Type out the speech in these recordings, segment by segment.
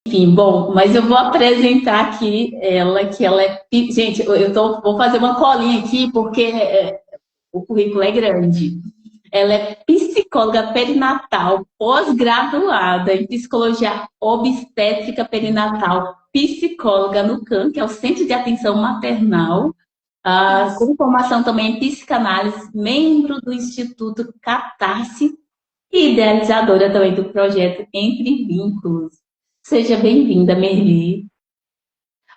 Enfim, bom, mas eu vou apresentar aqui ela, que ela é. Gente, vou fazer uma colinha aqui, porque o currículo é grande. Ela é psicóloga perinatal, pós-graduada em psicologia obstétrica perinatal, psicóloga no CAM, que é o Centro de Atenção Maternal, Isso. com formação também em psicanálise, membro do Instituto Catarse e idealizadora também do projeto Entre Vínculos. Seja bem-vinda, Merli.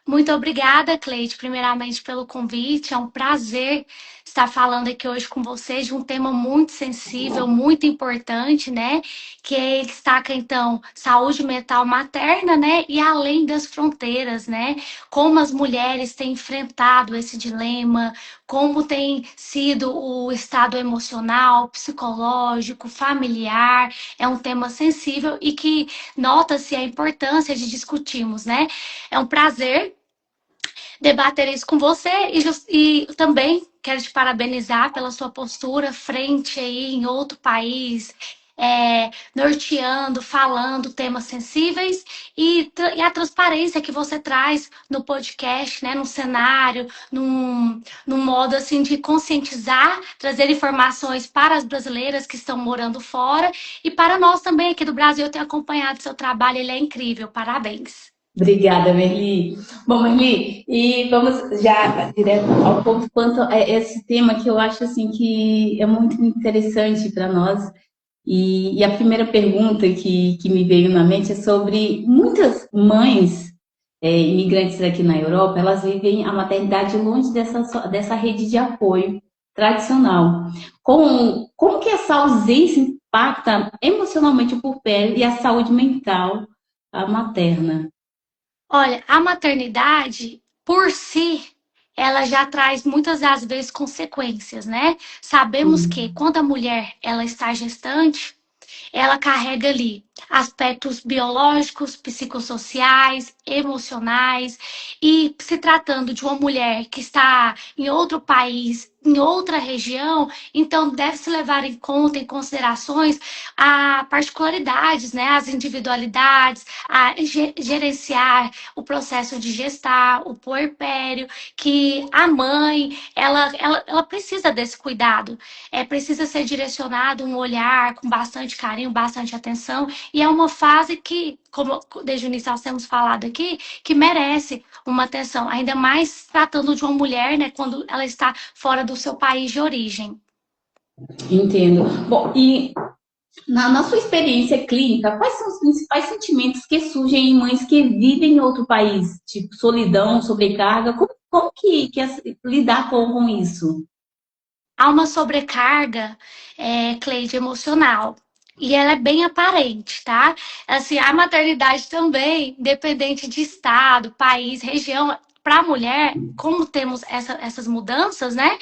Muito obrigada, Cleide, primeiramente pelo convite. É um prazer estar falando aqui hoje com vocês de um tema muito sensível, muito importante, né? Que destaca, então, saúde mental materna, né? E além das fronteiras, né? Como as mulheres têm enfrentado esse dilema, como tem sido o estado emocional, psicológico, familiar. É um tema sensível e que nota-se a importância de discutirmos, né? É um prazer debater isso com você e também quero te parabenizar pela sua postura frente aí em outro país, norteando, falando temas sensíveis e a transparência que você traz no podcast, né, no cenário, num modo assim de conscientizar, trazer informações para as brasileiras que estão morando fora e para nós também aqui do Brasil. Eu tenho acompanhado seu trabalho, ele é incrível. Parabéns. Obrigada, Merli. Bom, Merli, e vamos já direto ao ponto quanto a esse tema que eu acho assim que é muito interessante para nós. E a primeira pergunta que me veio na mente é sobre muitas mães imigrantes aqui na Europa, elas vivem a maternidade longe dessa rede de apoio tradicional. Como que essa ausência impacta emocionalmente o pupilo e a saúde mental materna? Olha, a maternidade, por si, ela já traz muitas das vezes consequências, né? Sabemos que Sim, quando a mulher ela está gestante, ela carrega ali aspectos biológicos, psicossociais, emocionais, e se tratando de uma mulher que está em outro país, em outra região, então deve-se levar em conta, em considerações, a particularidades, né, as individualidades, a gerenciar o processo de gestar, o puerpério, que a mãe, ela precisa desse cuidado, precisa ser direcionado um olhar com bastante carinho, bastante atenção, e é uma fase que, como desde o início nós temos falado aqui, que merece uma atenção, ainda mais tratando de uma mulher, né, quando ela está fora do seu país de origem. entendo. Bom, e na sua experiência clínica, quais são os principais sentimentos que surgem em mães que vivem em outro país? Tipo, solidão, sobrecarga? Como que é lidar com isso? Há uma sobrecarga, Cleide, emocional. E ela é bem aparente, tá? Assim, a maternidade também, independente de estado, país, região, para a mulher, como temos essas mudanças, né?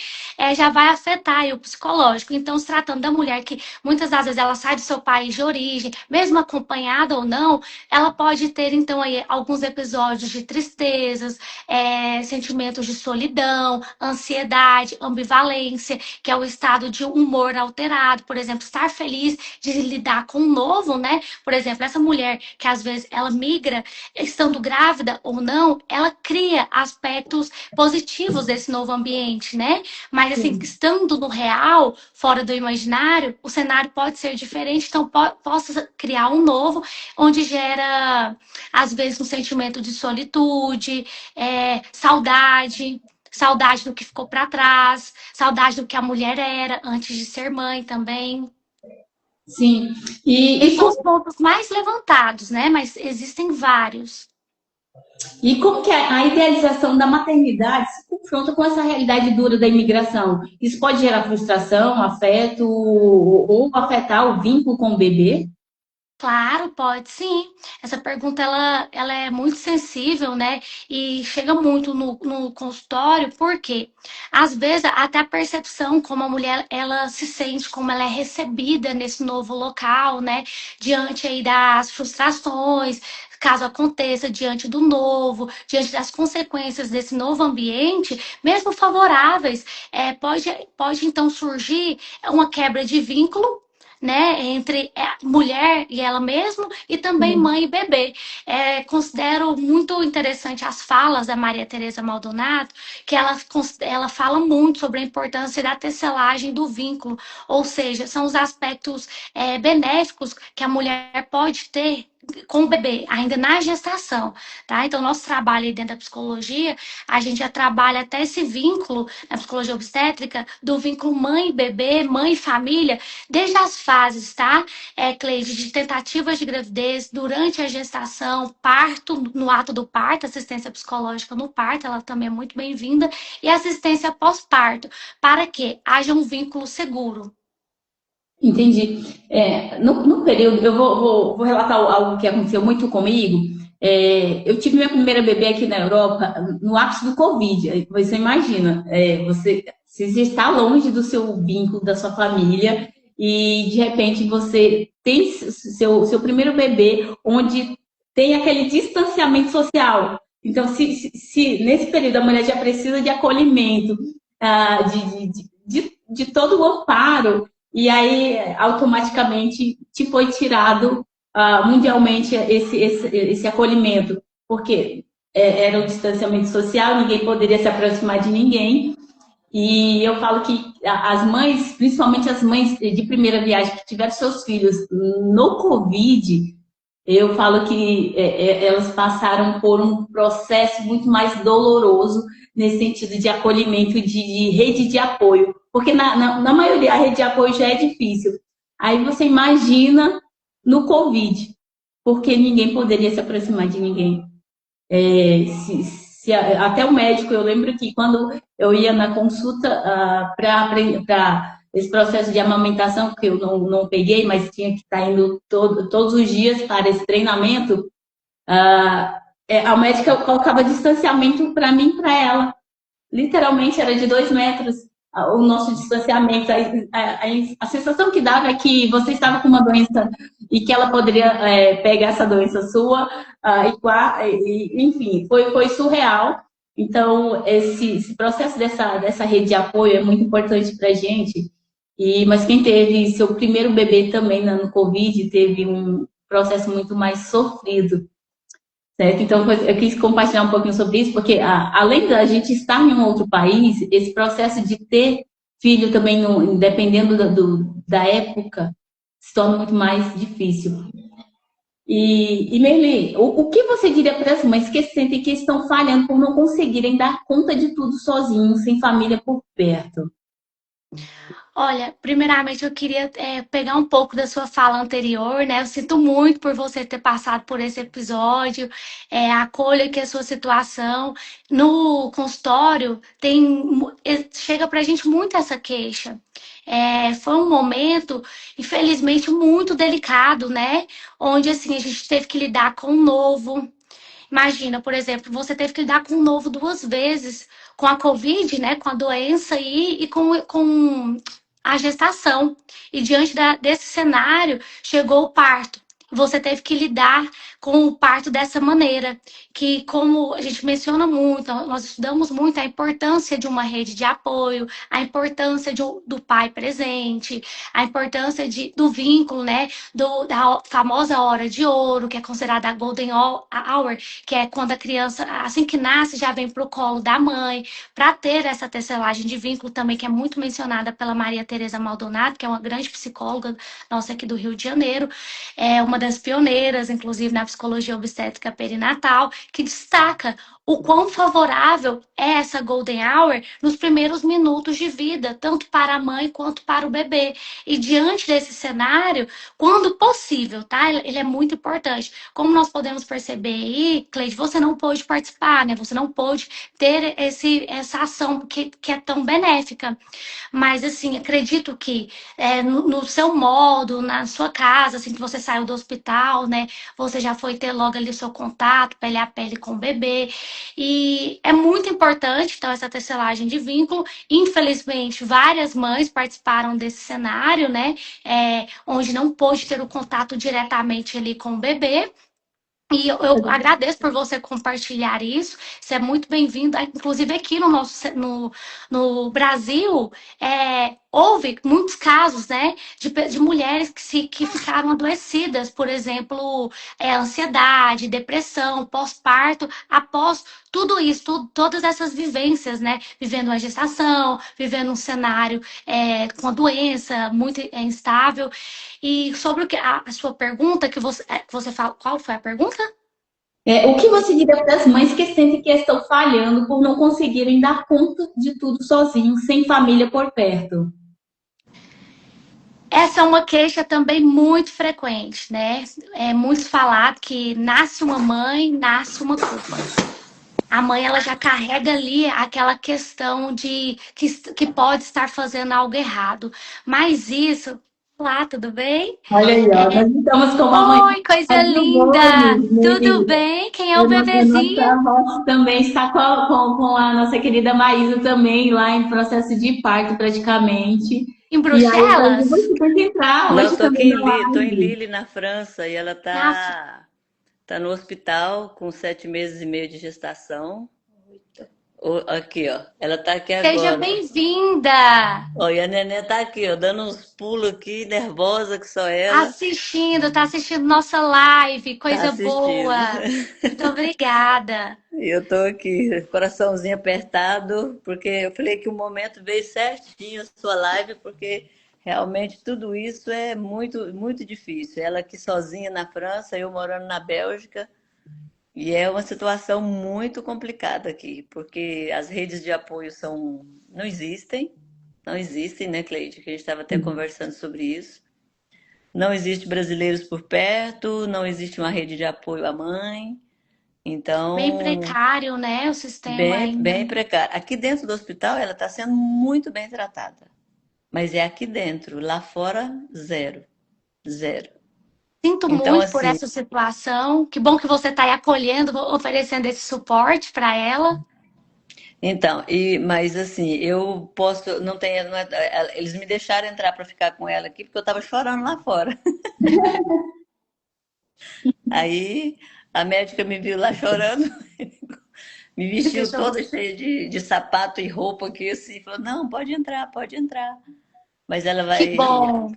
Já vai afetar aí o psicológico. Então, se tratando da mulher que muitas das vezes ela sai do seu país de origem, mesmo acompanhada ou não, ela pode ter, então, aí alguns episódios de tristezas, sentimentos de solidão, ansiedade, ambivalência, que é o estado de humor alterado, por exemplo, estar feliz de lidar com o novo, né? Por exemplo, essa mulher que às vezes ela migra, estando grávida ou não, ela cria aspectos positivos desse novo ambiente, né? Mas assim, Sim. estando no real, fora do imaginário, o cenário pode ser diferente, então possa criar um novo, onde gera, às vezes, um sentimento de solitude, saudade, saudade do que ficou para trás, saudade do que a mulher era antes de ser mãe também. Sim. Esses são os pontos mais levantados, né? Mas existem vários. E como que a idealização da maternidade se confronta com essa realidade dura da imigração? Isso pode gerar frustração, afeto ou afetar o vínculo com o bebê? Claro, pode sim. Essa pergunta ela é muito sensível, né? E chega muito no consultório, porque às vezes até a percepção como a mulher ela se sente, como ela é recebida nesse novo local, né? Diante aí das frustrações, caso aconteça, diante do novo, diante das consequências desse novo ambiente, mesmo favoráveis, pode então surgir uma quebra de vínculo, né, entre mulher e ela mesma e também Sim. mãe e bebê. Considero muito interessante as falas da Maria Teresa Maldonado, que ela fala muito sobre a importância da tecelagem do vínculo, ou seja, são os aspectos benéficos que a mulher pode ter com o bebê, ainda na gestação, tá? Então, nosso trabalho aí dentro da psicologia, a gente já trabalha até esse vínculo, na psicologia obstétrica, do vínculo mãe-bebê, mãe-família, desde as fases, tá? Cleide, de tentativas de gravidez, durante a gestação, parto, no ato do parto, assistência psicológica no parto, ela também é muito bem-vinda, e assistência pós-parto, para que haja um vínculo seguro. Entendi. No período, eu vou relatar algo que aconteceu muito comigo. Eu tive minha primeira bebê aqui na Europa no ápice do Covid. Aí você imagina, você está longe do seu vínculo, da sua família, e de repente você tem seu primeiro bebê onde tem aquele distanciamento social. Então, se nesse período a mulher já precisa de acolhimento, de todo o amparo, e aí automaticamente te foi tirado mundialmente esse acolhimento, porque era o distanciamento social, ninguém poderia se aproximar de ninguém. E eu falo que as mães, principalmente as mães de primeira viagem que tiveram seus filhos no Covid, eu falo que elas passaram por um processo muito mais doloroso nesse sentido de acolhimento, de rede de apoio. Porque na maioria a rede de apoio já é difícil. Aí você imagina no Covid, porque ninguém poderia se aproximar de ninguém. Até o médico, eu lembro que quando eu ia na consulta para esse processo de amamentação, que eu não peguei, mas tinha que estar indo todos os dias para esse treinamento, a médica colocava distanciamento para mim e para ela. Literalmente era de 2 metros o nosso distanciamento. A sensação que dava é que você estava com uma doença e que ela poderia pegar essa doença sua, enfim, foi surreal. Então, esse processo dessa rede de apoio é muito importante para a gente. Mas quem teve seu primeiro bebê também no Covid teve um processo muito mais sofrido. Certo? Então, eu quis compartilhar um pouquinho sobre isso, porque além da gente estar em um outro país, esse processo de ter filho também, dependendo da época, se torna muito mais difícil. E Merli, o que você diria para as mães que sentem que estão falhando por não conseguirem dar conta de tudo sozinhos, sem família por perto? Olha, primeiramente eu queria pegar um pouco da sua fala anterior, né? Eu sinto muito por você ter passado por esse episódio, acolho aqui a sua situação. No consultório, chega pra gente muito essa queixa. Foi um momento, infelizmente, muito delicado, né? Onde, assim, a gente teve que lidar com o novo. Imagina, por exemplo, você teve que lidar com o novo 2 vezes, com a Covid, né, com a doença e com a gestação. E diante desse cenário, chegou o parto. Você teve que lidar com o parto dessa maneira, que como a gente menciona muito, nós estudamos muito a importância de uma rede de apoio, a importância do pai presente, a importância do vínculo, né, da famosa hora de ouro, que é considerada a golden hour, que é quando a criança, assim que nasce, já vem para o colo da mãe, para ter essa tecelagem de vínculo também, que é muito mencionada pela Maria Teresa Maldonado, que é uma grande psicóloga nossa aqui do Rio de Janeiro, é uma das pioneiras, inclusive, na psicologia obstétrica perinatal, que destaca o quão favorável é essa golden hour nos primeiros minutos de vida, tanto para a mãe quanto para o bebê. E diante desse cenário, quando possível, tá? Ele é muito importante. Como nós podemos perceber aí, Cleide, você não pôde participar, né? Você não pôde ter essa ação que é tão benéfica. Mas, assim, acredito que no seu modo, na sua casa, assim que você saiu do hospital, né? Você já foi ter logo ali o seu contato, pele a pele com o bebê. E é muito importante, então, essa tecelagem de vínculo. Infelizmente, várias mães participaram desse cenário, né? Onde não pôde ter o contato diretamente ali com o bebê. E eu agradeço por você compartilhar isso. Você é muito bem-vindo. Inclusive aqui no Brasil, houve muitos casos, né, de mulheres que ficaram adoecidas, por exemplo, ansiedade, depressão, pós-parto, após tudo isso, todas essas vivências, né, vivendo uma gestação, vivendo um cenário com a doença muito instável. E sobre a sua pergunta, que você fala, qual foi a pergunta? O que você diria para as mães que sentem que estão falhando por não conseguirem dar conta de tudo sozinhos, sem família por perto? Essa é uma queixa também muito frequente, né? É muito falado que nasce uma mãe, nasce uma culpa. A mãe ela já carrega ali aquela questão de que pode estar fazendo algo errado. Mas isso, olá, tudo bem? Olha aí, ó, nós estamos com uma mãe Oi, coisa linda! Tudo bem? Quem é o a nossa bebezinho? avó também está com a nossa querida Maísa também lá em processo de parto praticamente. Em E aí, você Bruxelas? tem que entrar Não, hoje tô aqui também na tô em live. Lille, na França, e ela Nossa, tá no hospital com 7 meses e meio de gestação. Aqui, ó. Ela tá aqui seja agora. bem-vinda! Ó, e a neném tá aqui, ó, dando uns pulos aqui, nervosa que só ela Tá assistindo nossa live, tá coisa assistindo. boa. Muito obrigada. E eu tô aqui, coraçãozinho apertado, porque eu falei que o momento veio certinho a sua live, porque realmente tudo isso é muito, muito difícil. Ela aqui sozinha na França, eu morando na Bélgica, e é uma situação muito complicada aqui, porque as redes de apoio não existem, né, Cleide? Que a gente estava até conversando sobre isso. Não existe brasileiros por perto, não existe uma rede de apoio à mãe. Bem Então, precário, né? O sistema bem, ainda. bem precário. Aqui dentro do hospital ela está sendo muito bem tratada, mas é aqui dentro, lá fora, zero, zero. Sinto Então, muito por assim, essa situação. Que bom que você está aí acolhendo, oferecendo esse suporte para ela. mas assim, eu posso, não tem, não eles me deixaram entrar para ficar com ela aqui porque eu estava chorando lá fora. Aí a médica me viu lá chorando, me vestiu Deixa eu... toda cheia de sapato e roupa aqui, assim, falou, não, pode entrar, pode entrar. Mas ela Que vai, bom.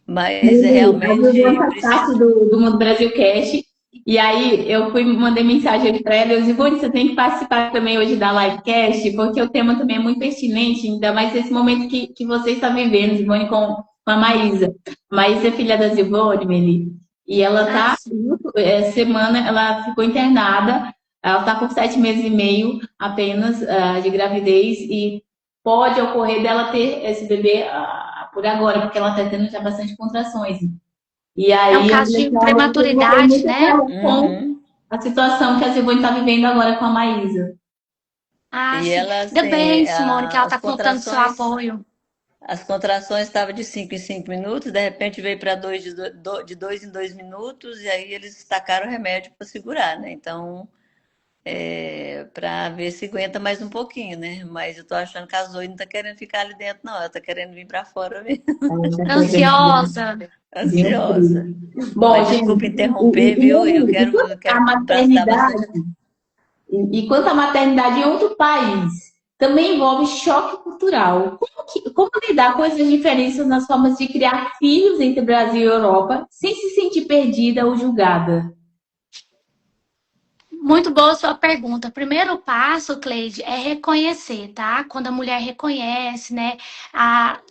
mas é Ele, a Viviane realmente faz parte precisa. do Mundo Brasil Cast. E aí mandei mensagem para ela, eu disse, Ivone, você tem que participar também hoje da livecast, porque o tema também é muito pertinente, ainda mais nesse momento que você está vivendo, Ivone, com a Maísa. Maísa é filha da Ivone, Meli, e ela Ah, tá, semana, ela ficou internada, ela está com 7 meses e meio apenas de gravidez, e pode ocorrer dela ter esse bebê por agora, porque ela está tendo já bastante contrações. E é um aí eu caso falei de assim, olha, eu desenvolvi prematuridade, muito né? com Uhum. a situação que a Silvane está vivendo agora com a Maísa. Ah, E sim. ela, Ainda assim, bem, Simone, que ela as está contando com seu contrações, apoio. as contrações estavam de 5 em 5 minutos, de repente veio para 2 de 2 em 2 minutos, e aí eles tacaram o remédio para segurar, né? Então, para ver se aguenta mais um pouquinho, né? Mas eu tô achando que a Zoe não tá querendo ficar ali dentro, não. Ela tá querendo vir para fora mesmo, Ela está querendo Ansiosa. vir um ansiosa. frio. Bom, Mas gente, desculpa interromper, viu? e quanto Eu à quero dar maternidade, bastante atenção. e quanto à maternidade em outro país, também envolve choque cultural. Como lidar com essas diferenças nas formas de criar filhos entre Brasil e Europa, sem se sentir perdida ou julgada? Muito boa sua pergunta. Primeiro passo, Cleide, é reconhecer, tá? Quando a mulher reconhece, né,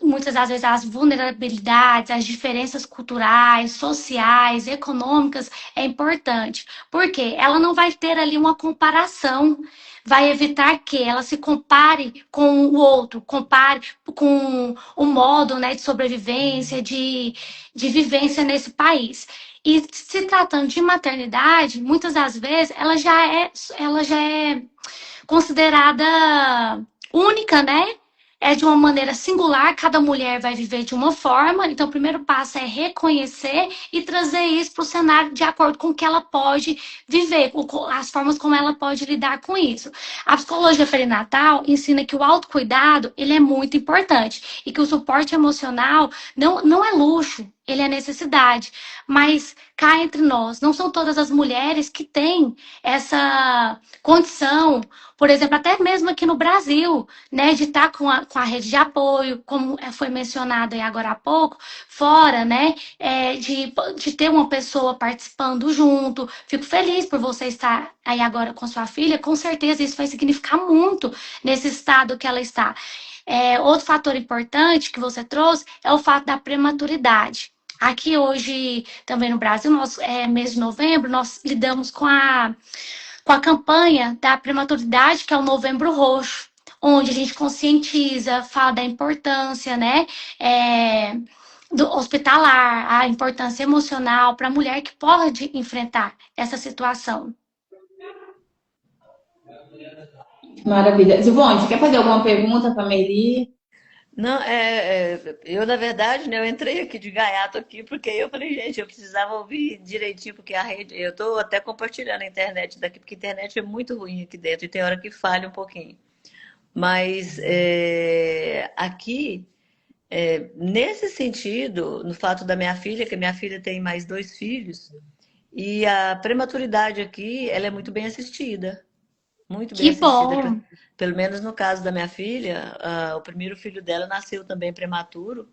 muitas das vezes as vulnerabilidades, as diferenças culturais, sociais, econômicas, é importante. Porque ela não vai ter ali uma comparação. Vai evitar que ela se compare com o outro, compare com o modo, né, de sobrevivência, de vivência nesse país. E se tratando de maternidade, muitas das vezes ela já é considerada única, né? É de uma maneira singular, cada mulher vai viver de uma forma. Então, o primeiro passo é reconhecer e trazer isso para o cenário de acordo com o que ela pode viver, as formas como ela pode lidar com isso. A psicologia perinatal ensina que o autocuidado ele é muito importante e que o suporte emocional não é luxo. ele é necessidade. Mas cá entre nós, não são todas as mulheres que têm essa condição, por exemplo, até mesmo aqui no Brasil, né, de estar com a rede de apoio, como foi mencionado aí agora há pouco, fora, né, de ter uma pessoa participando junto. Fico feliz por você estar aí agora com sua filha, com certeza isso vai significar muito nesse estado que ela está. Outro fator importante que você trouxe é o fato da prematuridade. Aqui hoje, também no Brasil, mês de novembro, nós lidamos com a campanha da prematuridade, que é o Novembro Roxo, onde a gente conscientiza, fala da importância, né, do hospitalar, a importância emocional para a mulher que pode enfrentar essa situação. Maravilha. Silvone, você quer fazer alguma pergunta para a Meli? Não, eu na verdade, né, eu entrei aqui de gaiato aqui, porque eu falei, gente, eu precisava ouvir direitinho, porque a rede, eu tô até compartilhando a internet daqui, porque a internet é muito ruim aqui dentro, e tem hora que falha um pouquinho. Mas aqui, nesse sentido, no fato da minha filha, que a minha filha tem mais 2 filhos, e a prematuridade aqui, ela é muito bem assistida. Muito bem Que assistida. bom! Pelo menos no caso da minha filha, o primeiro filho dela nasceu também prematuro.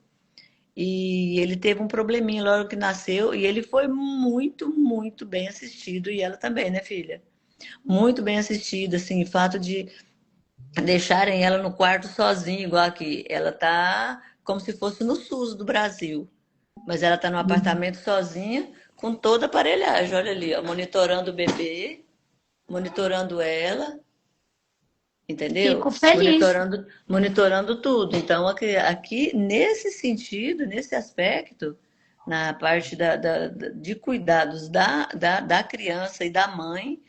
E ele teve um probleminha logo que nasceu. E ele foi muito, muito bem assistido. E ela também, né, filha? Muito bem assistida, assim, o fato de deixarem ela no quarto sozinha, igual aqui. Ela tá como se fosse no SUS do Brasil. Mas ela tá no apartamento sozinha, com toda a aparelhagem. Olha ali, ó, monitorando o bebê, monitorando ela, Fico entendeu? feliz. Monitorando tudo. Então, aqui, nesse sentido, nesse aspecto, na parte de cuidados da criança e da mãe,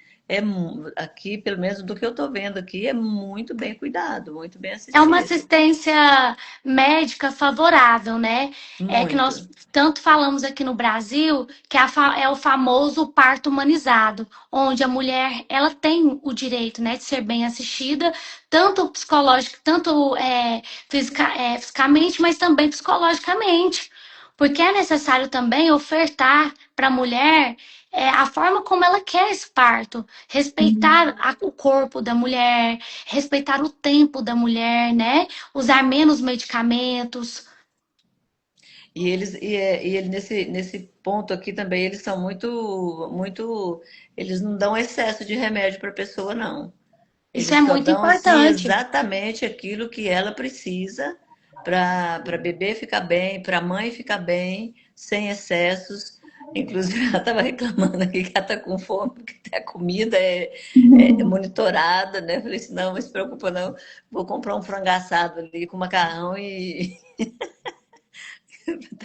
aqui, pelo menos do que eu estou vendo aqui, é muito bem cuidado, muito bem É uma assistido. assistência médica favorável, né? É que nós Muito. tanto falamos aqui no Brasil, que é o famoso parto humanizado, onde a mulher ela tem o direito, né, de ser bem assistida, tanto psicológico, tanto fisicamente, mas também psicologicamente. Porque é necessário também ofertar para a mulher a forma como ela quer esse parto, respeitar o corpo da mulher, respeitar o tempo da mulher, né? Usar menos medicamentos. E ele nesse ponto aqui também, eles são muito, muito, eles não dão excesso de remédio para a pessoa, não. Isso Eles é só muito dão assim importante. exatamente aquilo que ela precisa para bebê ficar bem, para a mãe ficar bem, sem excessos. Inclusive, ela estava reclamando aqui que ela está com fome, porque a comida é monitorada, né? Eu falei assim, não se preocupa não, vou comprar um frango assado ali com macarrão e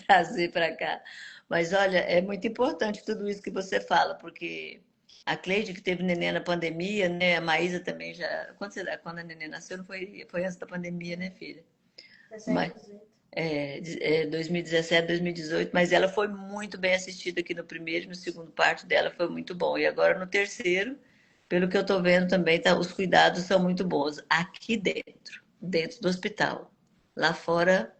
trazer para cá. Mas olha, é muito importante tudo isso que você fala, porque a Cleide, que teve neném na pandemia, né? A Maísa também já. Quando a neném nasceu, não foi antes da pandemia, né, filha? Mas, 2017, 2018, mas ela foi muito bem assistida aqui no primeiro e no segundo parto dela, foi muito bom. E agora no terceiro, pelo que eu tô vendo também, tá, os cuidados são muito bons. Aqui dentro do hospital. Lá fora,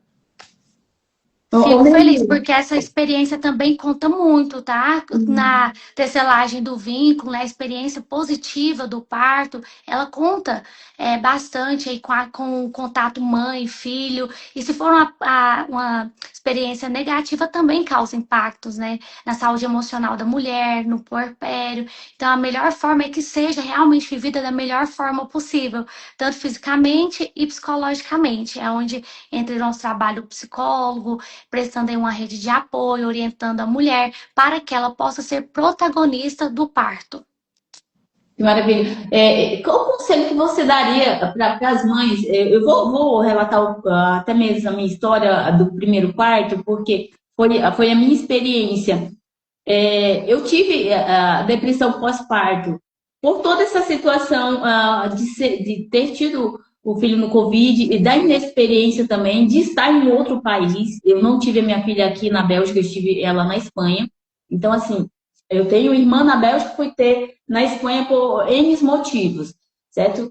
Ô, Fico feliz, Meli, porque essa experiência também conta muito, tá? Na tecelagem do vínculo, na experiência positiva do parto, ela conta bastante aí com o contato mãe, filho. E se for uma experiência negativa, também causa impactos, né? Na saúde emocional da mulher, no puerpério. Então, a melhor forma é que seja realmente vivida da melhor forma possível, tanto fisicamente e psicologicamente. É onde entra o nosso trabalho psicólogo, prestando aí uma rede de apoio, orientando a mulher para que ela possa ser protagonista do parto. que maravilha. Qual o conselho que você daria para as mães? Eu vou relatar até mesmo a minha história do primeiro parto, porque foi a minha experiência. Eu tive a depressão pós-parto por toda essa situação de ter tido o filho no Covid e da inexperiência também de estar em outro país. Eu não tive a minha filha aqui na Bélgica, eu tive ela na Espanha. Então, assim, eu tenho irmã na Bélgica, fui ter na Espanha por N motivos, certo?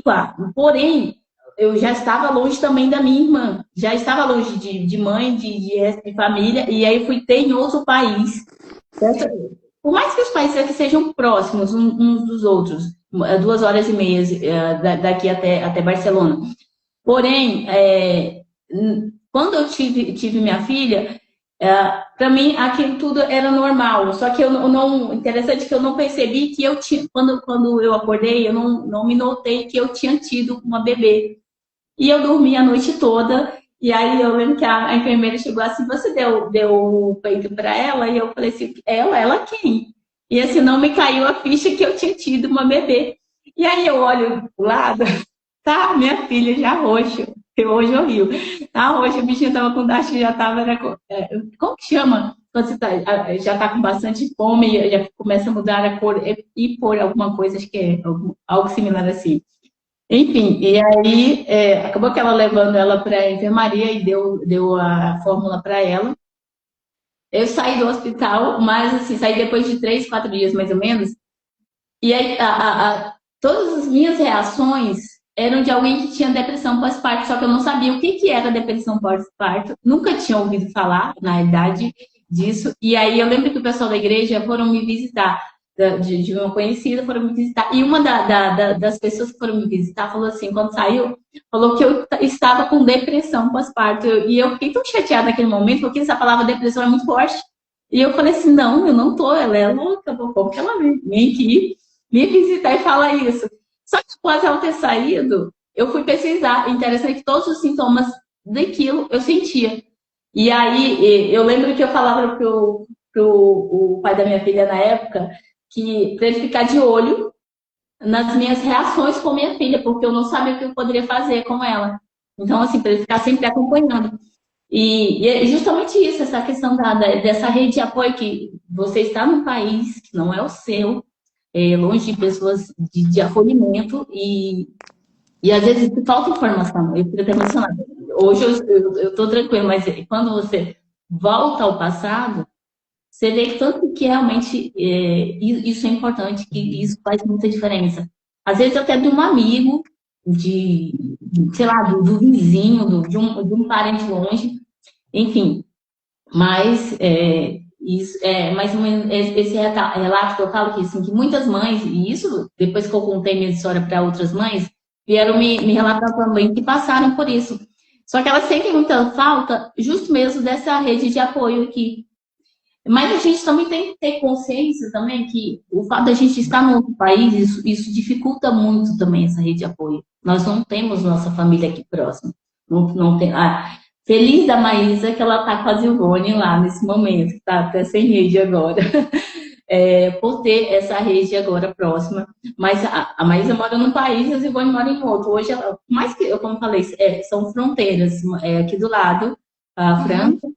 Claro, porém, eu já estava longe também da minha irmã, já estava longe de mãe, de resto de família, e aí fui ter em outro país. Certo? Por mais que os países aqui sejam próximos uns dos outros, 2 horas e meia daqui até Barcelona. Porém, quando eu tive minha filha, para mim aquilo tudo era normal. Só que eu não, interessante que eu não percebi que eu tinha, quando eu acordei, eu não me notei que eu tinha tido uma bebê. E eu dormi a noite toda. E aí eu lembro que a enfermeira chegou assim, você deu o peito para ela? E eu falei assim, ela quem? E assim, não me caiu a ficha que eu tinha tido uma bebê. E aí eu olho pro lado, tá, minha filha já roxa. Hoje eu rio. Tá roxa, o bichinho tava com dacho, já tava. Como que chama? Quando você já tá com bastante fome, já começa a mudar a cor e por alguma coisa, acho que é algo similar assim. Enfim, e aí acabou que ela levando ela para a enfermaria e deu a fórmula para ela. Eu saí do hospital, mas assim, saí depois de 3, 4 dias mais ou menos. E aí todas as minhas reações eram de alguém que tinha depressão pós-parto, só que eu não sabia o que era depressão pós-parto. Nunca tinha ouvido falar, na realidade, disso. E aí eu lembro que o pessoal da igreja foram me visitar de uma conhecida, foram me visitar. E uma das pessoas que foram me visitar falou assim, quando saiu, falou que eu estava com depressão pós-parto. E eu fiquei tão chateada naquele momento, porque essa palavra depressão é muito forte. E eu falei assim, não, eu não tô, ela é louca, como que ela vem aqui me visitar e falar isso? Só que após ela ter saído, eu fui pesquisar. Interessante que todos os sintomas daquilo eu sentia. E aí, eu lembro que eu falava pro o pai da minha filha na época, que para ele ficar de olho nas minhas reações com minha filha, porque eu não sabia o que eu poderia fazer com ela. Então, assim, para ele ficar sempre acompanhando. E é justamente isso, essa questão dessa rede de apoio, que você está num país que não é o seu, longe de pessoas de acolhimento, e às vezes falta informação. Eu fico até emocionada. Hoje eu estou tranquila, mas quando você volta ao passado, você vê que tanto que realmente isso é importante, que isso faz muita diferença. Às vezes até de um amigo, sei lá, do vizinho, de um parente longe, enfim. Mas isso é mais ou menos esse relato que eu falo, que, assim, que muitas mães, e isso depois que eu contei minha história para outras mães, vieram me relatar também que passaram por isso. Só que elas sentem muita falta justo mesmo dessa rede de apoio aqui. Mas a gente também tem que ter consciência também que o fato da gente estar no outro país, isso dificulta muito também essa rede de apoio. Nós não temos nossa família aqui próxima. Não tem, feliz da Maísa que ela está com a Zilvone lá nesse momento, que está até sem rede agora. Por ter essa rede agora próxima. Mas a Maísa mora num país e a Zilvone mora em outro. Hoje, mais que eu, como falei, são fronteiras, aqui do lado, a França,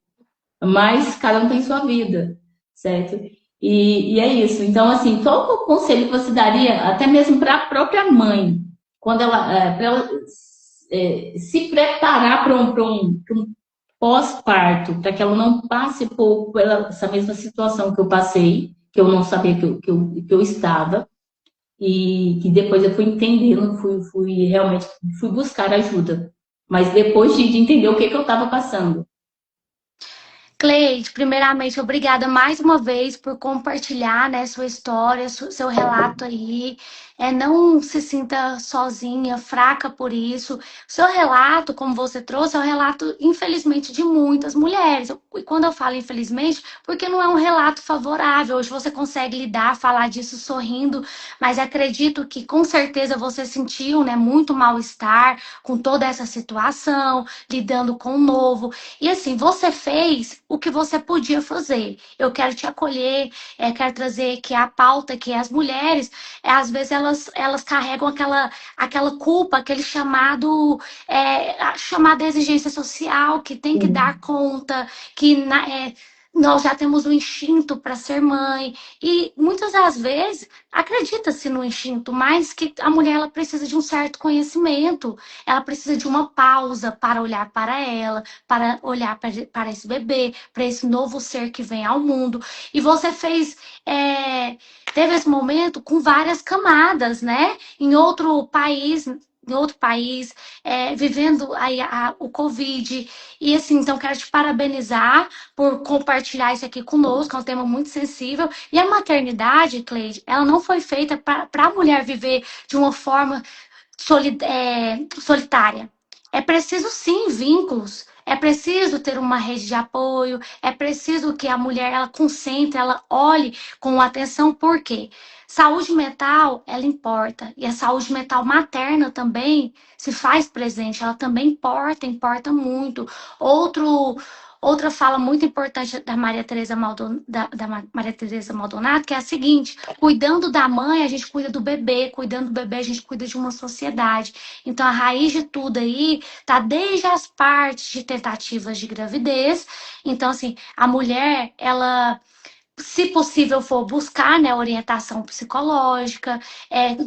mas cada um tem sua vida, certo? E é isso. Então, assim, qual o conselho que você daria, até mesmo para a própria mãe, quando para ela se preparar para um pós-parto, para que ela não passe por essa mesma situação que eu passei, que eu não sabia que eu estava, e que depois eu fui entendendo, realmente fui buscar ajuda. Mas depois de entender o que eu estava passando. Cleide, primeiramente, obrigada mais uma vez por compartilhar, né, sua história, seu relato aí. Não se sinta sozinha, fraca por isso. Seu relato, como você trouxe, é um relato, infelizmente, de muitas mulheres. E quando eu falo infelizmente, porque não é um relato favorável. Hoje você consegue lidar, falar disso sorrindo, mas acredito que com certeza você sentiu, né, muito mal-estar com toda essa situação, lidando com o novo. E assim, você fez o que você podia fazer. Eu quero te acolher, quero trazer que a pauta que as mulheres, às vezes elas carregam aquela culpa, aquele a chamada exigência social, que tem que dar conta, que nós já temos um instinto para ser mãe. E muitas das vezes acredita-se no instinto, mas que a mulher ela precisa de um certo conhecimento, ela precisa de uma pausa para olhar para ela, para olhar para esse bebê, para esse novo ser que vem ao mundo. E você teve esse momento com várias camadas, né? Em outro país, em outro país, vivendo aí o Covid. E assim, então quero te parabenizar por compartilhar isso aqui conosco, é um tema muito sensível. E a maternidade, Cleide, ela não foi feita para a mulher viver de uma forma solitária. É preciso sim vínculos. É preciso ter uma rede de apoio. É preciso que a mulher ela concentre, ela olhe com atenção. Por quê? Saúde mental, ela importa. E a saúde mental materna também se faz presente. Ela também importa muito. Outro Outra fala muito importante da Maria Teresa Maria Teresa Maldonado, que é a seguinte: cuidando da mãe, a gente cuida do bebê, cuidando do bebê, a gente cuida de uma sociedade. Então, a raiz de tudo aí tá desde as partes de tentativas de gravidez. Então, assim, a mulher, ela, se possível for, buscar, né, orientação psicológica,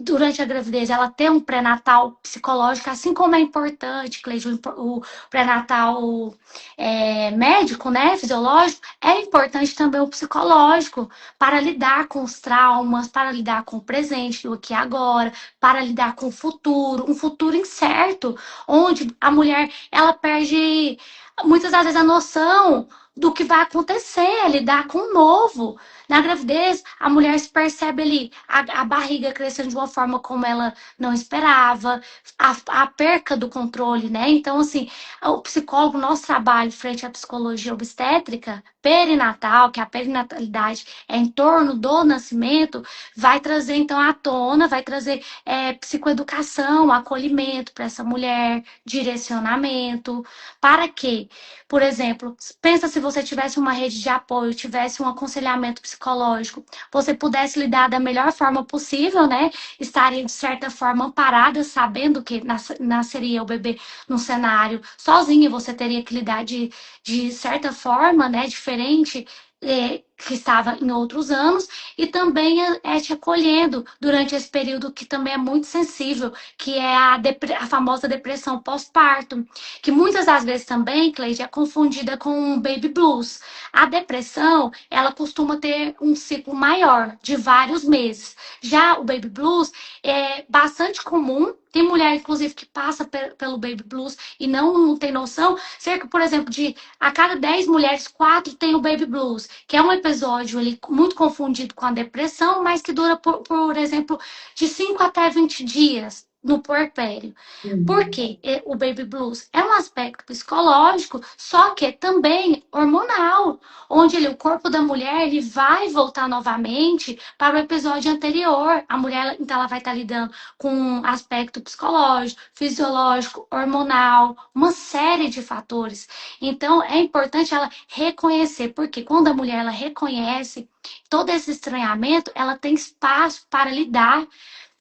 durante a gravidez ela ter um pré-natal psicológico, assim como é importante, Cleide, o pré-natal médico, né, fisiológico, é importante também o psicológico para lidar com os traumas, para lidar com o presente, o aqui e agora, para lidar com o futuro, um futuro incerto, onde a mulher ela perde muitas das vezes a noção do que vai acontecer, lidar com o novo. Na gravidez, a mulher se percebe ali a barriga crescendo de uma forma como ela não esperava, a perca do controle, né? Então, assim, o psicólogo, nosso trabalho frente à psicologia obstétrica, perinatal, que a perinatalidade é em torno do nascimento, vai trazer, então, à tona, vai trazer psicoeducação, acolhimento para essa mulher, direcionamento, para quê? Por exemplo, pensa se você tivesse uma rede de apoio, tivesse um aconselhamento psicológico, você pudesse lidar da melhor forma possível, né? Estaria, de certa forma, amparada, sabendo que nasceria o bebê num cenário sozinha, você teria que lidar de certa forma, né? Diferente. Que estava em outros anos, e também te acolhendo durante esse período que também é muito sensível, que é a famosa depressão pós-parto, que muitas das vezes também, Cleide, é confundida com baby blues. A depressão, ela costuma ter um ciclo maior, de vários meses. Já o baby blues é bastante comum. Tem mulher, inclusive, que passa pelo baby blues e não tem noção. Cerca, por exemplo, de a cada 10 mulheres, 4 têm o baby blues, que é um episódio ali muito confundido com a depressão, mas que dura, por exemplo, de 5 até 20 dias no puerpério. Porque o baby blues é um aspecto psicológico, só que também hormonal, onde o corpo da mulher ele vai voltar novamente para o episódio anterior. A mulher, então, ela vai estar lidando com um aspecto psicológico, fisiológico, hormonal, uma série de fatores. Então, é importante ela reconhecer, porque quando a mulher ela reconhece todo esse estranhamento, ela tem espaço para lidar,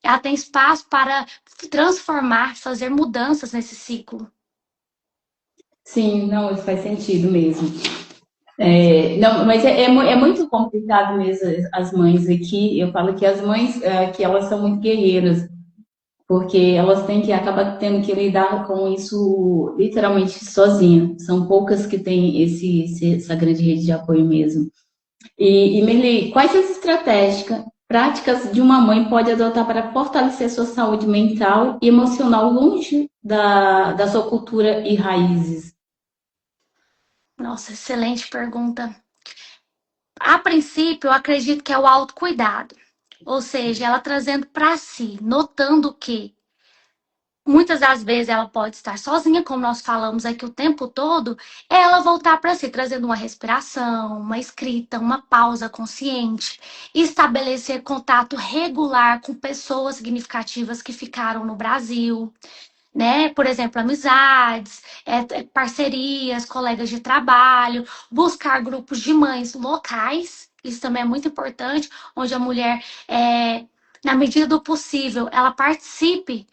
ela tem espaço para transformar, fazer mudanças nesse ciclo. Sim, não, isso faz sentido mesmo. Não, mas é muito complicado mesmo as mães aqui. Eu falo que as mães que elas são muito guerreiras, porque elas têm que acabar tendo que lidar com isso literalmente sozinha. São poucas que têm essa grande rede de apoio mesmo. E Merli, quais as estratégias práticas de uma mãe pode adotar para fortalecer sua saúde mental e emocional longe da sua cultura e raízes? Nossa, excelente pergunta. A princípio, eu acredito que é o autocuidado. Ou seja, ela trazendo para si, notando que muitas das vezes ela pode estar sozinha, como nós falamos aqui o tempo todo, é ela voltar para si, trazendo uma respiração, uma escrita, uma pausa consciente, estabelecer contato regular com pessoas significativas que ficaram no Brasil, né? Por exemplo, amizades, parcerias, colegas de trabalho, buscar grupos de mães locais, isso também é muito importante, onde a mulher, na medida do possível, ela participe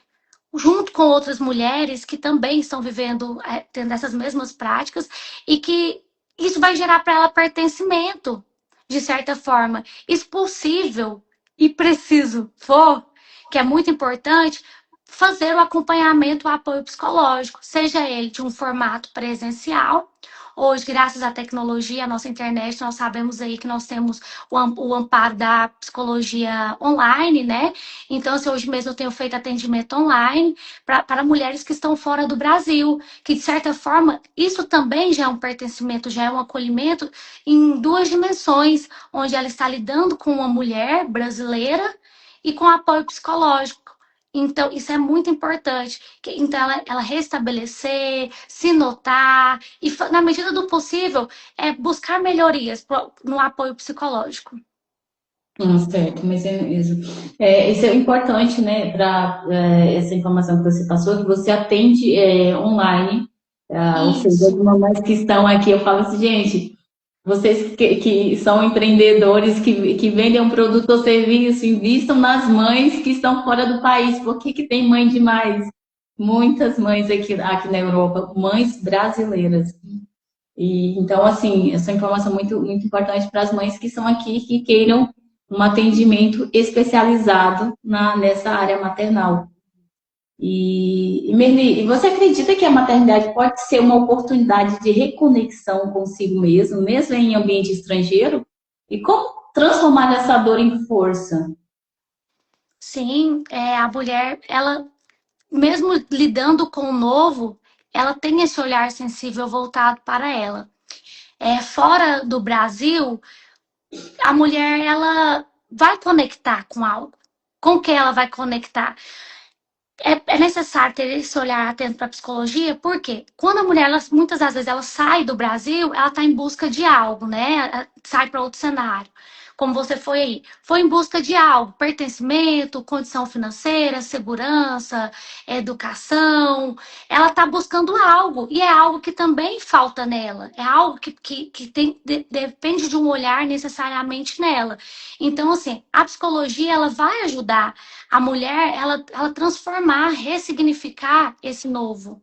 junto com outras mulheres que também estão vivendo, tendo essas mesmas práticas, e que isso vai gerar para ela pertencimento, de certa forma. Isso possível e preciso for, que é muito importante, fazer o acompanhamento, o apoio psicológico, seja ele de um formato presencial Hoje, graças à tecnologia, à nossa internet, nós sabemos aí que nós temos o amparo da psicologia online, né? Então, se hoje mesmo eu tenho feito atendimento online para mulheres que estão fora do Brasil, que de certa forma, isso também já é um pertencimento, já é um acolhimento em duas dimensões, onde ela está lidando com uma mulher brasileira e com apoio psicológico. Então, isso é muito importante. Então, ela restabelecer, se notar e, na medida do possível, buscar melhorias no apoio psicológico. Certo, mas é mesmo. Isso é importante, né, para essa informação que você passou, que você atende online, ou seja, as Isso. mamães que estão aqui, eu falo assim, gente, vocês que são empreendedores, que vendem um produto ou serviço, invistam nas mães que estão fora do país. Por que que tem mãe demais? Muitas mães aqui na Europa, mães brasileiras. E, então, assim, essa informação é muito, muito importante para as mães que estão aqui, que queiram um atendimento especializado nessa área maternal. E Merli, você acredita que a maternidade pode ser uma oportunidade de reconexão consigo mesmo em ambiente estrangeiro? E como transformar essa dor em força? Sim, a mulher, ela, mesmo lidando com o novo, ela tem esse olhar sensível voltado para ela. Fora do Brasil, a mulher, ela vai conectar com algo. Com o que ela vai conectar? É necessário ter esse olhar atento para a psicologia, porque quando a mulher, muitas das vezes, ela sai do Brasil, ela está em busca de algo, né? Sai para outro cenário. Como você foi aí. Foi em busca de algo, pertencimento, condição financeira, segurança, educação. Ela está buscando algo, e é algo que também falta nela. É algo que depende de um olhar necessariamente nela. Então, assim, a psicologia, ela vai ajudar a mulher, ela transformar, ressignificar esse novo.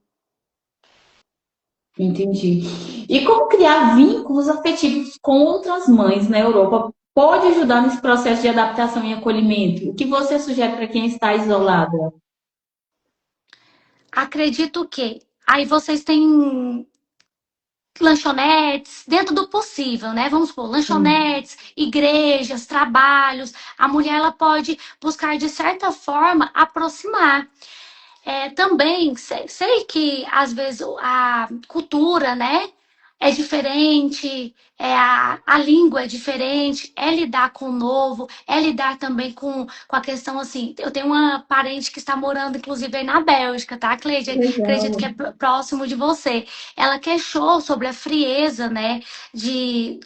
Entendi. E como criar vínculos afetivos com outras mães na Europa pode ajudar nesse processo de adaptação e acolhimento? O que você sugere para quem está isolada? Acredito que aí vocês têm lanchonetes, dentro do possível, né? Vamos supor, lanchonetes, igrejas, trabalhos. A mulher, ela pode buscar, de certa forma, aproximar. Também sei que às vezes a cultura, né, é diferente, a língua é diferente, é lidar com o novo, é lidar também com a questão assim. Eu tenho uma parente que está morando, inclusive, aí na Bélgica, tá, Cleide? Acredito que é próximo de você. Ela queixou sobre a frieza, né, de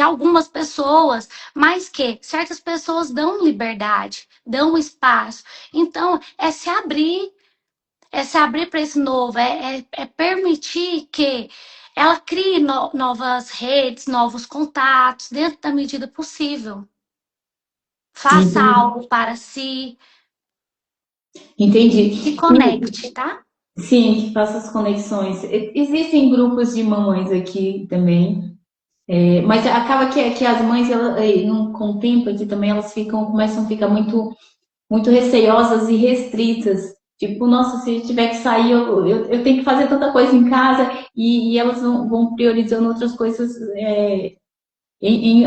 algumas pessoas, mas que certas pessoas dão liberdade, dão espaço. Então, se abrir para esse novo, é permitir que ela crie novas redes, novos contatos, dentro da medida possível. Faça Entendi. algo para si, se Entendi. conecte, tá? Sim, que faça as conexões. Existem grupos de mamães aqui também, mas acaba que as mães, com o tempo aqui também, elas começam a ficar muito, muito receiosas e restritas. Tipo, nossa, se eu tiver que sair, eu tenho que fazer tanta coisa em casa, e elas vão priorizando outras coisas,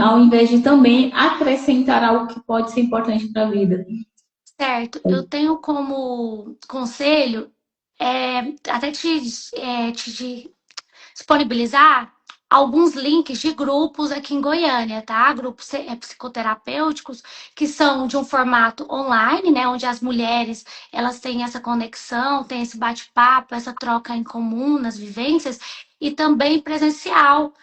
ao invés de também acrescentar algo que pode ser importante para a vida. Certo. Eu tenho como conselho até te disponibilizar alguns links de grupos aqui em Goiânia, tá? Grupos psicoterapêuticos que são de um formato online, né? Onde as mulheres, elas têm essa conexão, têm esse bate-papo, essa troca em comum nas vivências, e também presencial.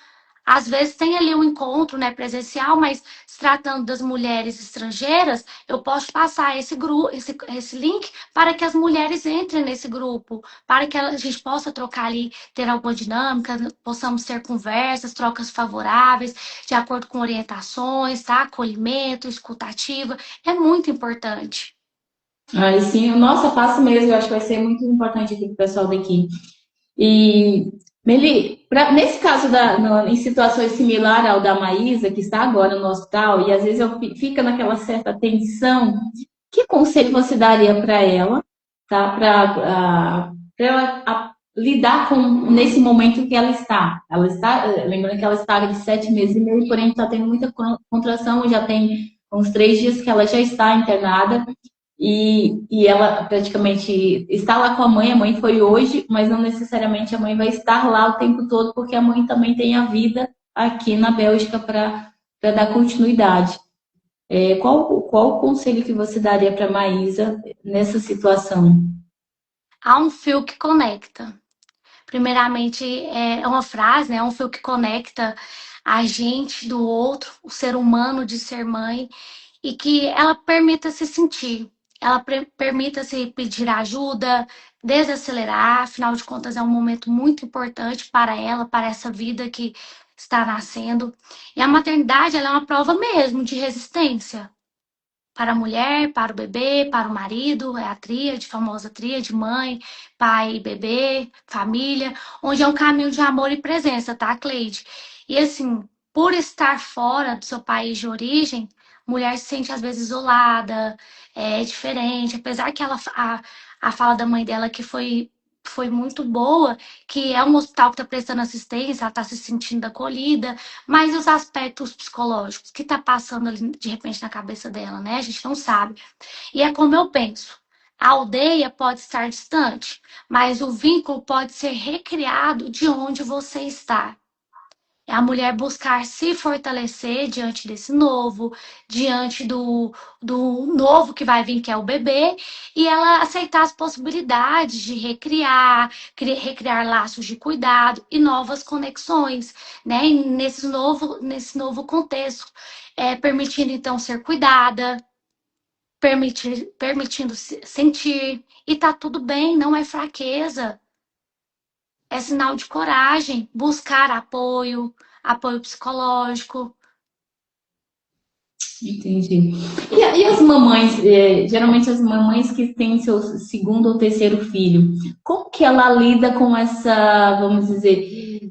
Às vezes tem ali um encontro, né, presencial, mas se tratando das mulheres estrangeiras, eu posso passar esse link para que as mulheres entrem nesse grupo, para que a gente possa trocar ali, ter alguma dinâmica, possamos ter conversas, trocas favoráveis, de acordo com orientações, tá? Acolhimento, escutativa, é muito importante. Aí sim, nossa, faço mesmo, eu acho que vai ser muito importante aqui para o pessoal daqui. E, Meli, nesse caso, em situações similares ao da Maísa, que está agora no hospital, e às vezes fica naquela certa tensão, que conselho você daria para ela, tá? Para ela lidar com nesse momento que ela está. Ela está, lembrando que ela está de 7 meses e meio, porém está tendo muita contração, já tem uns 3 dias que ela já está internada e ela praticamente está lá com a mãe foi hoje, mas não necessariamente a mãe vai estar lá o tempo todo, porque a mãe também tem a vida aqui na Bélgica para dar continuidade. Qual o conselho que você daria para a Maísa nessa situação? Há um fio que conecta. Primeiramente, é uma frase, né? É um fio que conecta a gente do outro, o ser humano de ser mãe, e que ela permita se sentir, ela permita se pedir ajuda, desacelerar, afinal de contas é um momento muito importante para ela, para essa vida que está nascendo. E a maternidade, ela é uma prova mesmo de resistência. Para a mulher, para o bebê, para o marido, é a tríade, famosa tríade, mãe, pai, bebê, família, onde é um caminho de amor e presença, tá, Cleide? E assim, por estar fora do seu país de origem, a mulher se sente às vezes isolada, é diferente, apesar que a fala da mãe dela que foi muito boa, que é um hospital que está prestando assistência, ela está se sentindo acolhida, mas os aspectos psicológicos que está passando ali de repente na cabeça dela, né? A gente não sabe. E é como eu penso. A aldeia pode estar distante, mas o vínculo pode ser recriado de onde você está. É a mulher buscar se fortalecer diante desse novo, diante do novo que vai vir, que é o bebê, e ela aceitar as possibilidades de recriar laços de cuidado e novas conexões, né? E nesse novo contexto, permitindo então ser cuidada, permitindo sentir, e tá tudo bem, não é fraqueza. É sinal de coragem, buscar apoio, apoio psicológico. Entendi. E as mamães, geralmente as mamães que têm seu segundo ou terceiro filho, como que ela lida com essa, vamos dizer,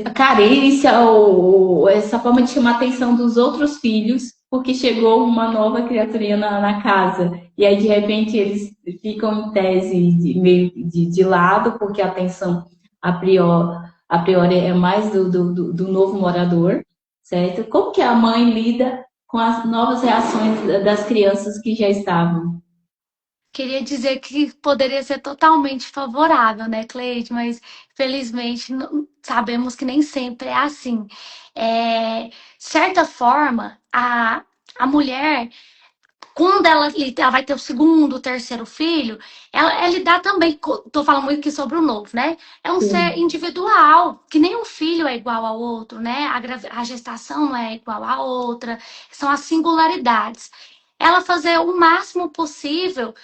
a carência ou essa forma de chamar a atenção dos outros filhos, porque chegou uma nova criaturinha na casa. E aí, de repente, eles ficam em tese meio de lado, porque a atenção a priori é mais do novo morador, certo? Como que a mãe lida com as novas reações das crianças que já estavam? Queria dizer que poderia ser totalmente favorável, né, Cleide? Mas, felizmente, sabemos que nem sempre é assim. De certa forma, a mulher quando ela vai ter o segundo, o terceiro filho, ela lidar também, tô falando muito aqui sobre o novo, né? É um ser Sim. individual, que nem um filho é igual ao outro, né? A gestação não é igual à outra, são as singularidades. Ela fazer o máximo possível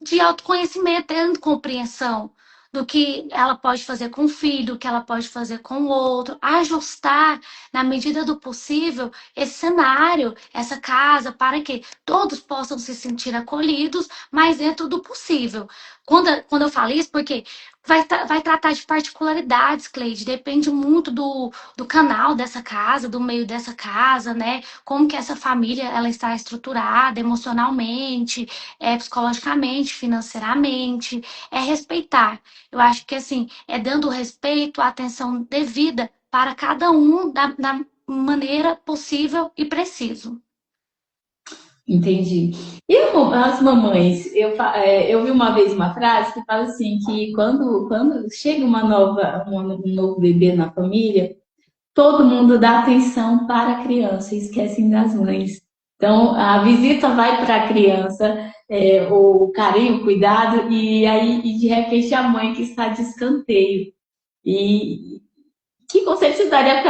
de autoconhecimento, tendo compreensão do que ela pode fazer com o filho, do que ela pode fazer com o outro, ajustar na medida do possível esse cenário, essa casa, para que todos possam se sentir acolhidos, mas dentro do possível. Quando eu falo isso, porque vai tratar de particularidades, Cleide, depende muito do canal dessa casa, do meio dessa casa, né? Como que essa família ela está estruturada emocionalmente, psicologicamente, financeiramente, é respeitar. Eu acho que assim, é dando respeito, atenção devida para cada um da maneira possível e preciso. Entendi. E as mamães? Eu vi uma vez uma frase que fala assim, que quando chega um novo bebê na família, todo mundo dá atenção para a criança e esquecem das mães. Então, a visita vai para a criança, o carinho, o cuidado, e de repente a mãe que está de escanteio. E que conselho você daria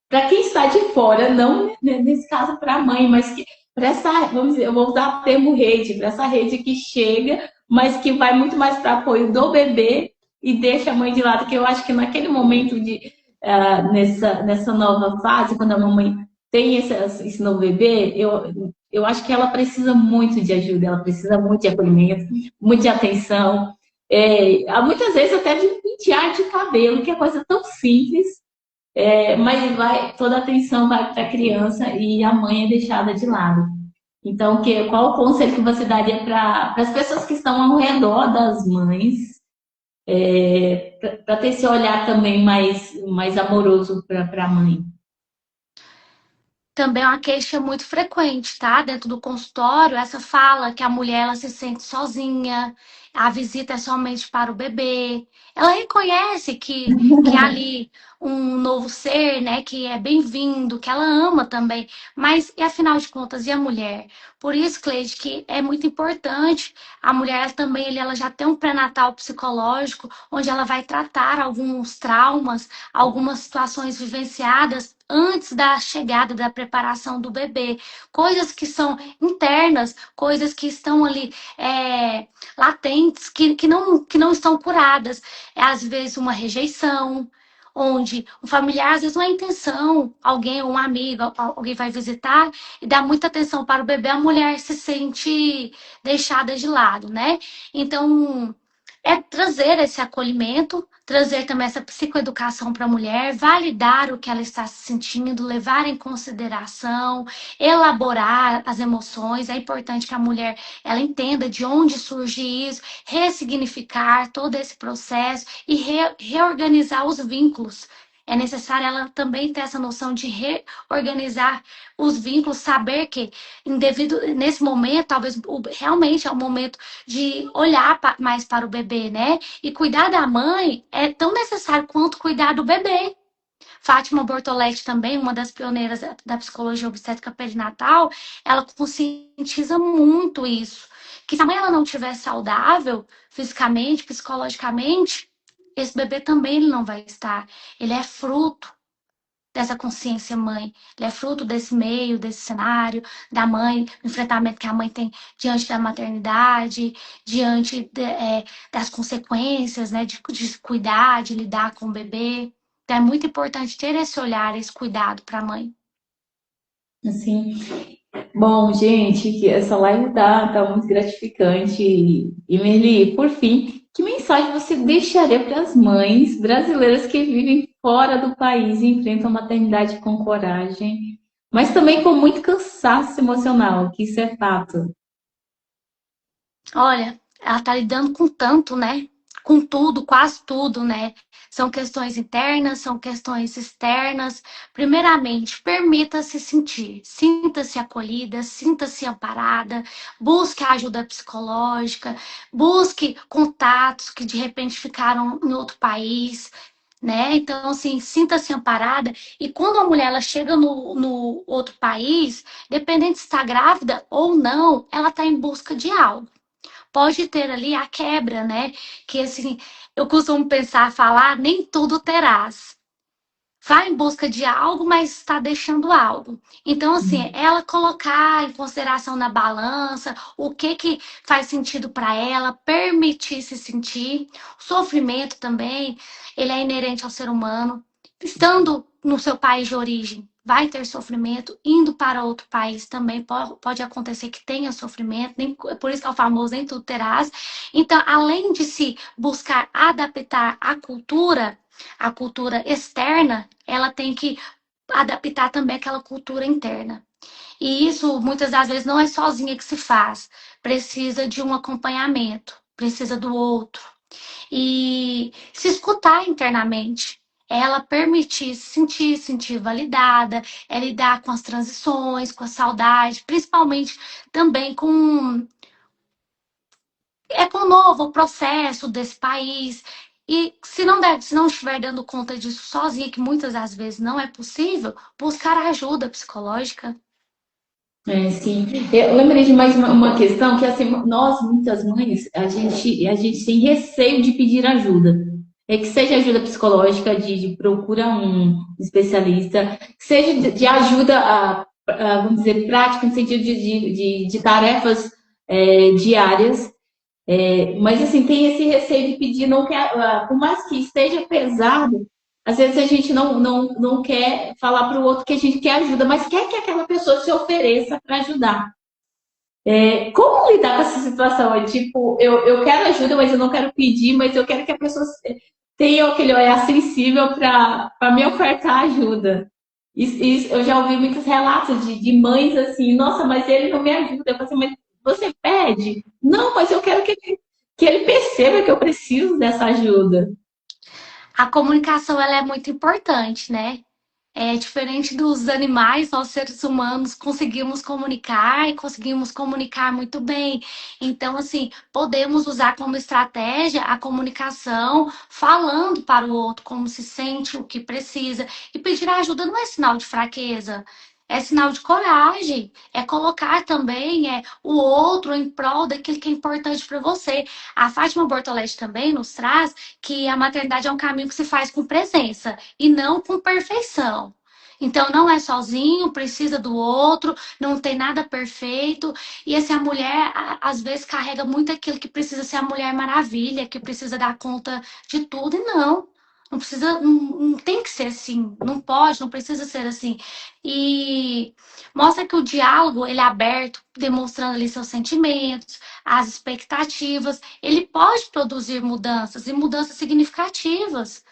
para quem está de fora, não nesse caso para a mãe, mas que para essa, vamos dizer, eu vou usar o termo rede, para essa rede que chega, mas que vai muito mais para apoio do bebê e deixa a mãe de lado, que eu acho que naquele momento nessa nova fase, quando a mamãe tem esse novo bebê, eu acho que ela precisa muito de ajuda, ela precisa muito de acolhimento, muito de atenção, muitas vezes até de pentear de cabelo, que é coisa tão simples, mas toda a atenção vai para a criança e a mãe é deixada de lado. Então, qual o conselho que você daria para as pessoas que estão ao redor das mães, para ter esse olhar também mais amoroso para a mãe? Também é uma queixa muito frequente, tá? Dentro do consultório, essa fala que a mulher ela se sente sozinha, a visita é somente para o bebê. Ela reconhece que há ali um novo ser, né, que é bem-vindo, que ela ama também. Mas, e afinal de contas, e a mulher? Por isso, Cleide, que é muito importante. A mulher ela também ela já tem um pré-natal psicológico, onde ela vai tratar alguns traumas, algumas situações vivenciadas antes da chegada, da preparação do bebê. Coisas que são internas, coisas que estão ali latentes, que não estão curadas. É, às vezes, uma rejeição, onde um familiar, às vezes, não é intenção, alguém, um amigo, alguém vai visitar e dá muita atenção para o bebê, a mulher se sente deixada de lado, né? Então, é trazer esse acolhimento, trazer também essa psicoeducação para a mulher, validar o que ela está se sentindo, levar em consideração, elaborar as emoções. É importante que a mulher ela entenda de onde surge isso, ressignificar todo esse processo e reorganizar os vínculos. É necessário ela também ter essa noção de reorganizar os vínculos, saber que nesse momento, talvez realmente é o momento de olhar mais para o bebê, né? E cuidar da mãe é tão necessário quanto cuidar do bebê. Fátima Bortoletti também, uma das pioneiras da psicologia obstétrica perinatal, ela conscientiza muito isso. Que se a mãe ela não estiver saudável, fisicamente, psicologicamente, esse bebê também ele não vai estar. Ele é fruto dessa consciência mãe. Ele é fruto desse meio, desse cenário, da mãe, do enfrentamento que a mãe tem diante da maternidade, diante das consequências, né, de cuidar, de lidar com o bebê. Então é muito importante ter esse olhar, esse cuidado para a mãe. Assim, bom, gente, que essa live tá muito gratificante. E Merli, por fim, que mensagem você deixaria para as mães brasileiras que vivem fora do país e enfrentam a maternidade com coragem, mas também com muito cansaço emocional, que isso é fato? Olha, ela tá lidando com tanto, né? Com tudo, quase tudo, né? São questões internas, são questões externas. Primeiramente, permita-se sentir, sinta-se acolhida, sinta-se amparada, busque ajuda psicológica, busque contatos que de repente ficaram em outro país, né? Então, assim, sinta-se amparada. E quando a mulher ela chega no outro país, dependendo se está grávida ou não, ela está em busca de algo. Pode ter ali a quebra, né? Que assim, eu costumo pensar, falar, nem tudo terás. Vai em busca de algo, mas está deixando algo. Então, assim, ela colocar em consideração na balança o que faz sentido para ela, permitir se sentir. O sofrimento também, ele é inerente ao ser humano. Estando no seu país de origem, vai ter sofrimento. Indo para outro país também pode acontecer que tenha sofrimento. Nem, por isso que é o famoso, nem tudo terás. Então, além de se buscar adaptar a cultura externa, ela tem que adaptar também aquela cultura interna. E isso, muitas das vezes, não é sozinha que se faz. Precisa de um acompanhamento, precisa do outro. E se escutar internamente. Ela permitir se sentir validada, é lidar com as transições, com a saudade, principalmente também com o novo processo desse país. E se não estiver dando conta disso sozinha, que muitas das vezes não é possível, buscar ajuda psicológica. É, sim. Eu lembrei de mais uma questão que assim, nós, muitas mães, a gente tem receio de pedir ajuda. É que seja ajuda psicológica, de procura um especialista, que seja de ajuda vamos dizer, prática, no sentido de tarefas diárias. Mas assim, tem esse receio de pedir, não quer, por mais que esteja pesado, às vezes a gente não quer falar para o outro que a gente quer ajuda, mas quer que aquela pessoa se ofereça para ajudar. Como lidar com essa situação? É tipo, eu quero ajuda, mas eu não quero pedir, mas eu quero que a pessoa tenha aquele olhar sensível para me ofertar ajuda. Eu já ouvi muitos relatos de mães assim, nossa, mas ele não me ajuda. Eu falei assim, mas você pede? Não, mas eu quero que ele perceba que eu preciso dessa ajuda. A comunicação ela é muito importante, né? É diferente dos animais, nós seres humanos conseguimos comunicar e conseguimos comunicar muito bem. Então, assim, podemos usar como estratégia a comunicação, falando para o outro como se sente, o que precisa. E pedir ajuda não é sinal de fraqueza. É sinal de coragem, é colocar também o outro em prol daquilo que é importante para você. A Fátima Bortoletti também nos traz que a maternidade é um caminho que se faz com presença e não com perfeição. Então não é sozinho, precisa do outro, não tem nada perfeito. E assim, a mulher às vezes carrega muito aquilo que precisa ser a Mulher Maravilha, que precisa dar conta de tudo, e não. Não precisa, não tem que ser assim, não pode, não precisa ser assim. E mostra que o diálogo ele é aberto, demonstrando ali seus sentimentos, as expectativas, ele pode produzir mudanças e mudanças significativas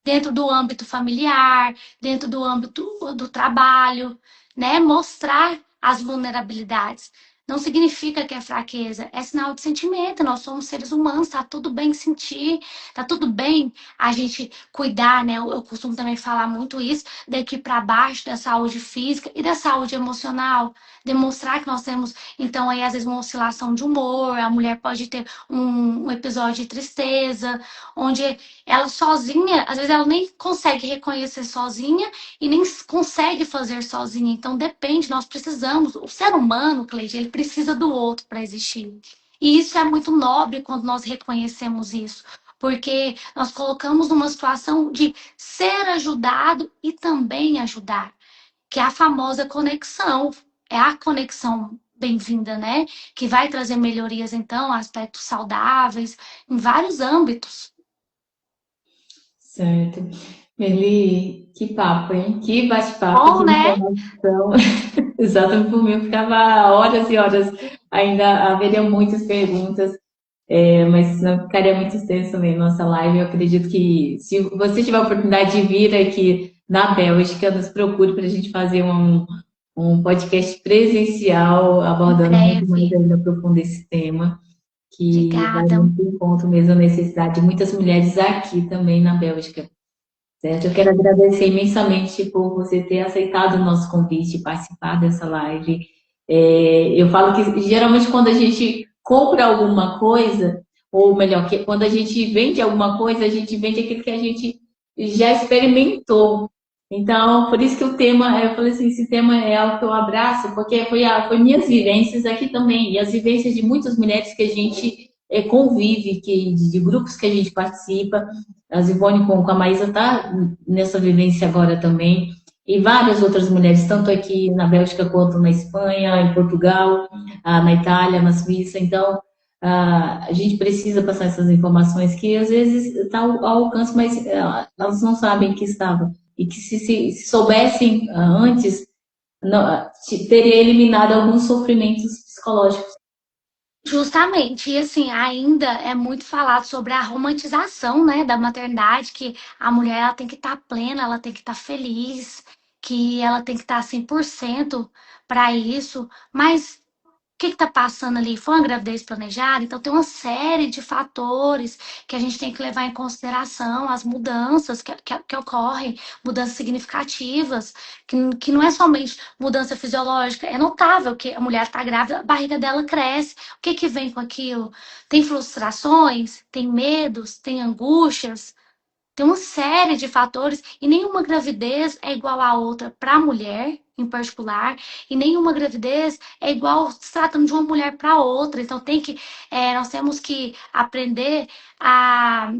dentro do âmbito familiar, dentro do âmbito do trabalho, né? Mostrar as vulnerabilidades. Não significa que é fraqueza, é sinal de sentimento. Nós somos seres humanos, tá tudo bem sentir, tá tudo bem a gente cuidar, né? Eu costumo também falar muito isso, daqui para baixo, da saúde física e da saúde emocional. Demonstrar que nós temos, então, aí, às vezes, uma oscilação de humor, a mulher pode ter um episódio de tristeza, onde ela sozinha, às vezes ela nem consegue reconhecer sozinha e nem consegue fazer sozinha. Então depende, nós precisamos. O ser humano, Cleide, ele precisa do outro para existir. E isso é muito nobre quando nós reconhecemos isso. Porque nós colocamos numa situação de ser ajudado e também ajudar. Que é a famosa conexão. É a conexão bem-vinda, né? Que vai trazer melhorias, então, aspectos saudáveis, em vários âmbitos. Certo. Eli, que papo, hein? Que bate-papo, que Bom, né? informação. Exatamente, por mim eu ficava horas e horas, ainda haveria muitas perguntas, mas não ficaria muito extenso também a nossa live. Eu acredito que se você tiver a oportunidade de vir aqui na Bélgica, nos procure para a gente fazer um podcast presencial Em abordando muito mais breve. ainda profundo esse tema, que vai Obrigada. muito em conta mesmo a necessidade de muitas mulheres aqui também na Bélgica. Certo? Eu quero agradecer imensamente por você ter aceitado o nosso convite e participar dessa live. Eu falo que geralmente quando a gente compra alguma coisa, ou melhor, que quando a gente vende alguma coisa, a gente vende aquilo que a gente já experimentou. Então, por isso que o tema, eu falei assim, esse tema é algo que eu abraço, porque foi minhas vivências aqui também, e as vivências de muitas mulheres que a gente convive, de grupos que a gente participa. A Zivone com a Maísa está nessa vivência agora também. E várias outras mulheres, tanto aqui na Bélgica quanto na Espanha, em Portugal, na Itália, na Suíça. Então, a gente precisa passar essas informações que às vezes está ao alcance, mas elas não sabem que estava. E que se soubessem antes, não, teria eliminado alguns sofrimentos psicológicos. Justamente, e assim, ainda é muito falado sobre a romantização, né, da maternidade, que a mulher ela tem que estar plena, ela tem que estar feliz, que ela tem que estar 100% para isso, mas o que está passando ali? Foi uma gravidez planejada? Então, tem uma série de fatores que a gente tem que levar em consideração, as mudanças que ocorrem, mudanças significativas, que não é somente mudança fisiológica, é notável que a mulher está grávida, a barriga dela cresce. O que vem com aquilo? Tem frustrações, tem medos, tem angústias, tem uma série de fatores e nenhuma gravidez é igual à outra para a mulher, em particular, e nenhuma gravidez é igual se tratando de uma mulher para outra. Então nós temos que aprender a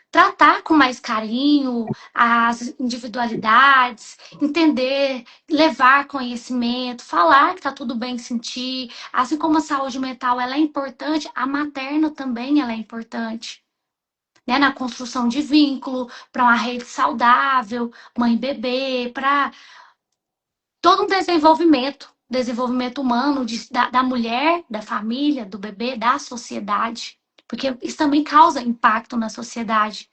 tratar com mais carinho as individualidades, entender, levar conhecimento, falar que tá tudo bem sentir, assim como a saúde mental ela é importante, a materna também ela é importante, né, na construção de vínculo, para uma rede saudável, mãe-bebê, para todo um desenvolvimento humano da mulher, da família, do bebê, da sociedade, porque isso também causa impacto na sociedade.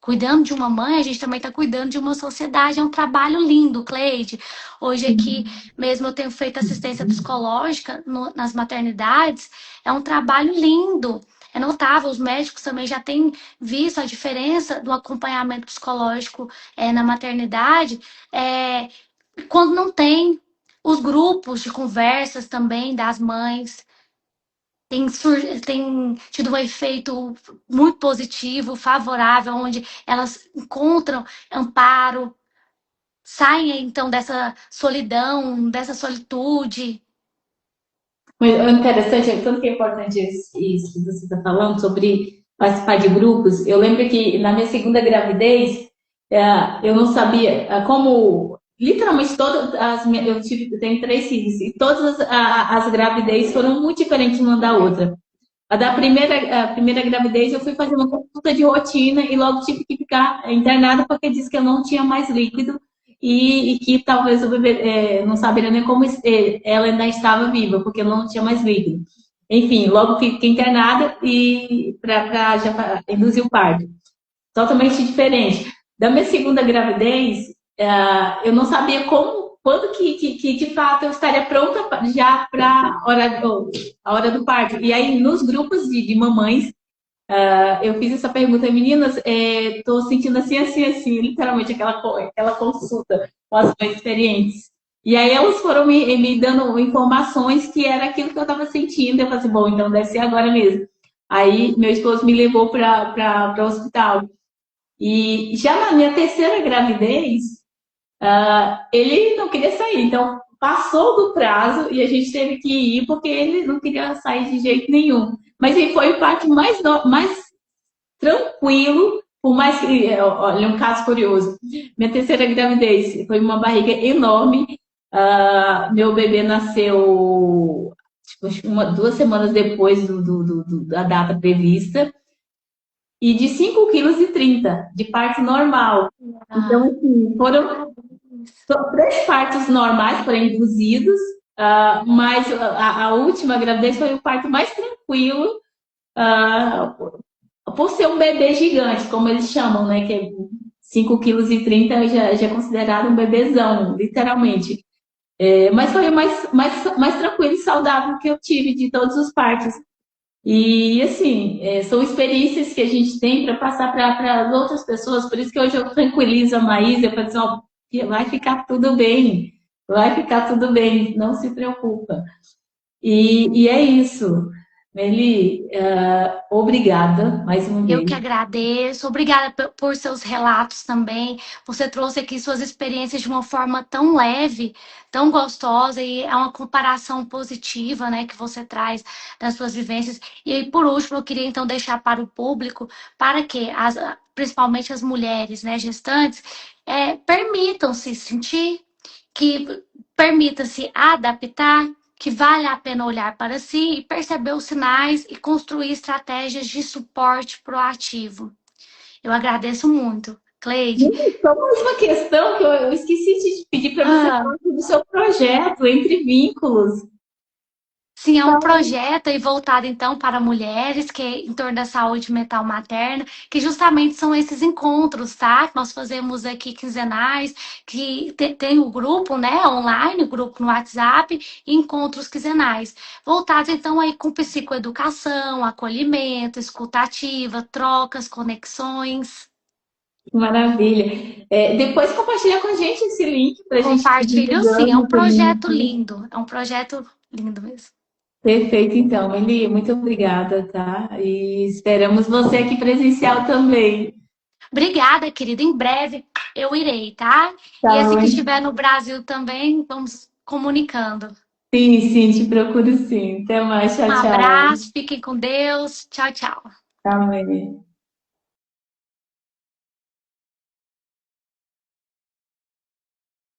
cuidando de uma mãe, a gente também está cuidando de uma sociedade. É um trabalho lindo, Cleide. Hoje aqui mesmo eu tenho feito assistência psicológica nas maternidades. É um trabalho lindo. É notável, os médicos também já têm visto a diferença do acompanhamento psicológico na maternidade. É, quando não tem os grupos de conversas também das mães, tem tido um efeito muito positivo, favorável, onde elas encontram amparo, saem então dessa solidão, dessa solitude. O interessante, tanto que é importante isso que você está falando sobre participar de grupos. Eu lembro que na minha segunda gravidez, eu não sabia como, literalmente todas eu tenho 3 filhos e todas as gravidez foram muito diferentes uma da outra. A primeira gravidez eu fui fazer uma consulta de rotina e logo tive que ficar internada porque disse que eu não tinha mais líquido e que talvez o bebê não saberia nem como ela ainda estava viva, porque eu não tinha mais líquido. Enfim, logo fiquei internada e para já induzir o parto. Totalmente diferente. Da minha segunda gravidez, eu não sabia quando que de fato eu estaria pronta já para a hora do parto. E aí, nos grupos de mamães, eu fiz essa pergunta, meninas, estou sentindo assim, assim, assim, literalmente aquela consulta com as mães experientes. E aí elas foram me dando informações que era aquilo que eu estava sentindo. Eu falei assim, bom, então deve ser agora mesmo. Aí meu esposo me levou para o hospital. E já na minha terceira gravidez, ele não queria sair. Então, passou do prazo e a gente teve que ir porque ele não queria sair de jeito nenhum. Mas ele foi o parto mais tranquilo, por mais que... Olha, um caso curioso. Minha terceira gravidez foi uma barriga enorme. Meu bebê nasceu tipo, 2 semanas depois da data prevista e de 5,30 kg de parto normal. Então, assim, foram 3 partos normais, porém induzidos, mas a última gravidez foi o parto mais tranquilo, por ser um bebê gigante, como eles chamam, né? Que é 5,30 kg já é considerado um bebezão, literalmente. Mas foi o mais tranquilo e saudável que eu tive de todos os partos. E, assim, são experiências que a gente tem para passar para as outras pessoas. Por isso que hoje eu tranquilizo a Maísa. Eu falo assim, ó, vai ficar tudo bem. Vai ficar tudo bem. Não se preocupa. E é isso. Meli, obrigada mais uma Eu que vez. agradeço. Obrigada por seus relatos também. Você trouxe aqui suas experiências de uma forma tão leve, tão gostosa, e é uma comparação positiva, né, que você traz das suas vivências. E aí, por último, eu queria então deixar para o público, para que principalmente as mulheres, né, gestantes, permitam-se sentir, que permita-se adaptar, que vale a pena olhar para si e perceber os sinais e construir estratégias de suporte proativo. Eu agradeço muito. Cleide. Só mais uma questão que eu esqueci de pedir para você falar do seu projeto, Entre Vínculos. Sim, é um projeto aí voltado então para mulheres, que é em torno da saúde mental materna, que justamente são esses encontros, tá? Que nós fazemos aqui quinzenais, que tem o grupo, né, online, o grupo no WhatsApp, e encontros quinzenais. Voltados então aí com psicoeducação, acolhimento, escutativa, trocas, conexões. Maravilha. Depois compartilha com a gente esse link para a gente ir Compartilho sim, é um divulgando projeto também. lindo, é um projeto lindo mesmo. Perfeito, então, Eli, muito obrigada, tá? E esperamos você aqui presencial também. Obrigada, querida. Em breve eu irei, tá? E Tá assim que bom? estiver no Brasil também, vamos comunicando. Sim, sim, te procuro sim. Até mais, Um tchau, tchau. abraço, fiquem com Deus. Tchau, tchau. Amém.